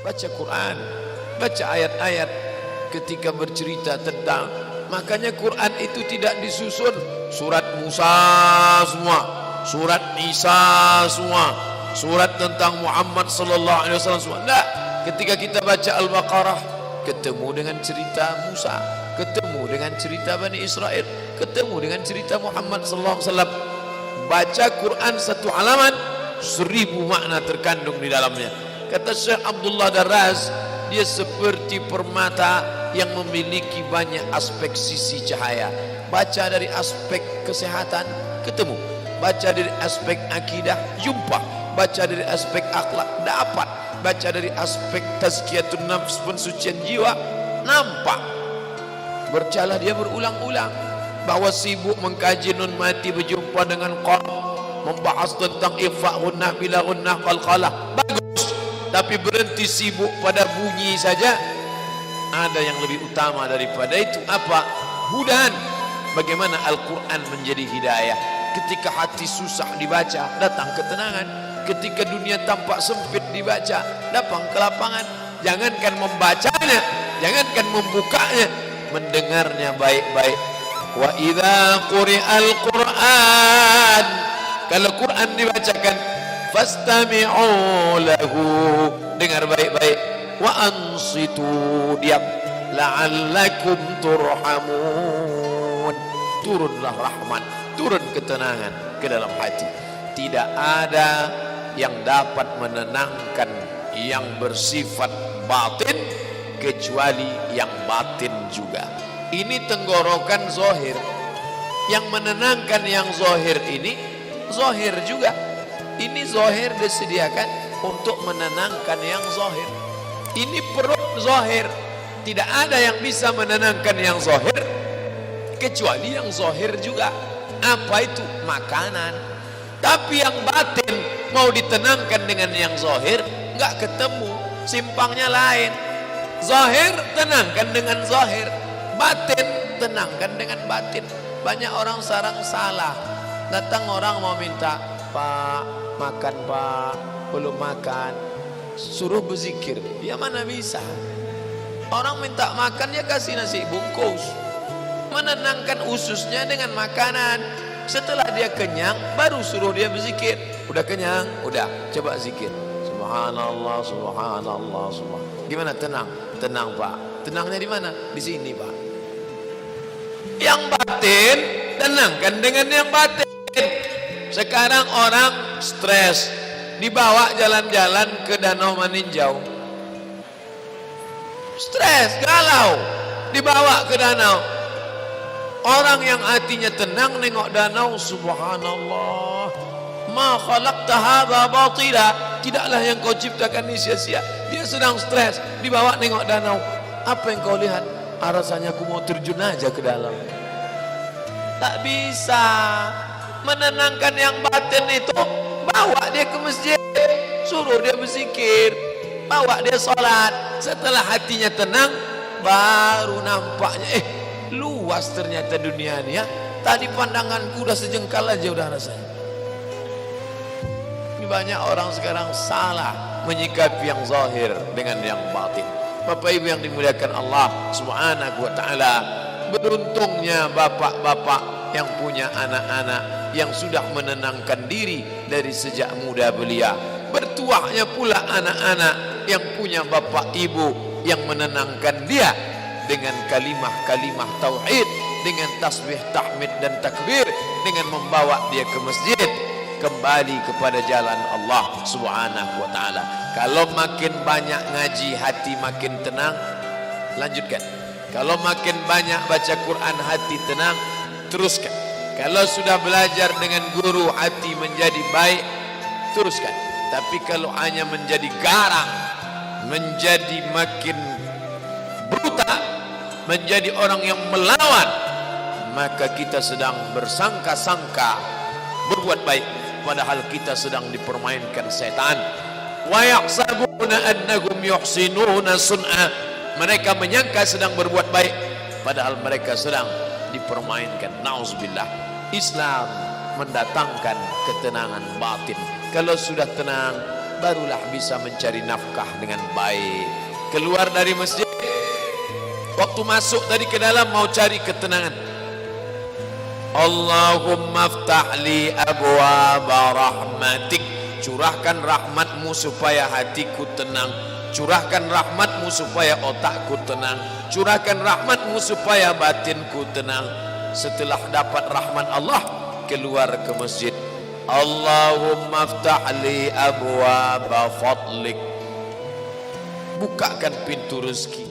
baca Quran, baca ayat-ayat ketika bercerita tentang, makanya Quran itu tidak disusun surat Musa semua, surat Isa semua, surat tentang Muhammad sallallahu alaihi wasallam semua. Enggak. Ketika kita baca Al-Baqarah, ketemu dengan cerita Musa, ketemu dengan cerita Bani Israel, ketemu dengan cerita Muhammad sallallahu alaihi wasallam. Baca Quran satu halaman, 1000 makna terkandung di dalamnya. Kata Syekh Abdullah Darraz, dia seperti permata yang memiliki banyak aspek sisi cahaya. Baca dari aspek kesehatan, ketemu. Baca dari aspek akidah, jumpa. Baca dari aspek akhlak, dapat. Baca dari aspek tazkiyatun nafs, pensucian jiwa, nampak. Bercalah dia berulang-ulang bahwa sibuk mengkaji nun mati berjumpa dengan qaf, membahas tentang ifa gunnah bila gunnah qalqalah, bagus. Tapi berhenti sibuk pada bunyi saja. Ada yang lebih utama daripada itu, apa? Hudan. Bagaimana Al-Quran menjadi hidayah. Ketika hati susah dibaca, datang ketenangan. Ketika dunia tampak sempit dibaca, datang kelapangan. Jangankan membacanya, jangankan membukanya, mendengarnya baik-baik. Wa idza quri'al Qur'an, kalau Quran dibacakan, fastami'u lahu, dengar baik-baik. Wa ansitu, diam, la'allakum turhamun, turunlah rahmat, turun ketenangan ke dalam hati. Tidak ada yang dapat menenangkan yang bersifat batin kecuali yang batin juga. Ini tenggorokan zahir. Yang menenangkan yang zahir ini zahir juga. Ini zahir disediakan untuk menenangkan yang zahir. Ini perut zahir. Tidak ada yang bisa menenangkan yang zahir kecuali yang zahir juga. Apa itu? Makanan. Tapi yang batin mau ditenangkan dengan yang zahir, enggak ketemu, simpangnya lain. Zahir tenangkan dengan zahir, batin tenangkan dengan batin. Banyak orang sekarang salah. Datang orang mau minta, Pak, makan Pak, belum makan, suruh berzikir. Ya mana bisa. Orang minta makan, ya kasih nasi bungkus, menenangkan ususnya dengan makanan. Setelah dia kenyang, baru suruh dia berzikir. Udah kenyang, udah, coba zikir. Subhanallah, subhanallah, subhanallah. Gimana? Tenang, tenang Pak. Tenangnya di mana? Di sini Pak. Yang batin, tenangkan dengan yang batin. Sekarang orang stres, dibawa jalan-jalan ke Danau Maninjau. Stres, galau, dibawa ke danau. Orang yang hatinya tenang nengok danau, subhanallah, ma khalaqta hadza batila, tidaklah yang kau ciptakan ini sia-sia. Dia sedang stres, dibawa nengok danau. Apa yang kau lihat? Rasanya aku mau terjun aja ke dalam. Tak bisa. Menenangkan yang batin itu, bawa dia ke masjid, suruh dia berzikir, bawa dia sholat. Setelah hatinya tenang, baru nampaknya luas ternyata dunia ini ya. Tadi pandanganku udah sejengkal aja udah rasanya. Ini banyak orang sekarang salah menyikapi yang zahir dengan yang batin. Bapak Ibu yang dimuliakan Allah Subhanahu wa taala, beruntungnya bapak-bapak yang punya anak-anak yang sudah menenangkan diri dari sejak muda belia. Bertuahnya pula anak-anak yang punya bapak ibu yang menenangkan dia dengan kalimah-kalimah tauhid, dengan tasbih, tahmid dan takbir, dengan membawa dia ke masjid, kembali kepada jalan Allah Subhanahu wa taala. Kalau makin banyak ngaji, hati makin tenang, lanjutkan. Kalau makin banyak baca Quran, hati tenang, teruskan. Kalau sudah belajar dengan guru, hati menjadi baik, teruskan. Tapi kalau hanya menjadi garang, menjadi makin brutal, menjadi orang yang melawan, maka kita sedang bersangka-sangka berbuat baik, padahal kita sedang dipermainkan setan. Wa yahsabuna annahum yuhsinuna sun'a, mereka menyangka sedang berbuat baik, padahal mereka sedang dipermainkan. Nauzubillah. Islam mendatangkan ketenangan batin. Kalau sudah tenang, barulah bisa mencari nafkah dengan baik. Keluar dari masjid, waktu masuk tadi ke dalam mau cari ketenangan. Allahumma aftah li abwaaba rahmatik, curahkan rahmatmu supaya hatiku tenang, curahkan rahmatmu supaya otakku tenang, curahkan rahmatmu supaya batinku tenang. Setelah dapat rahmat Allah, keluar ke masjid. Allahumma aftah li abwaaba fadlik, bukakan pintu rezeki.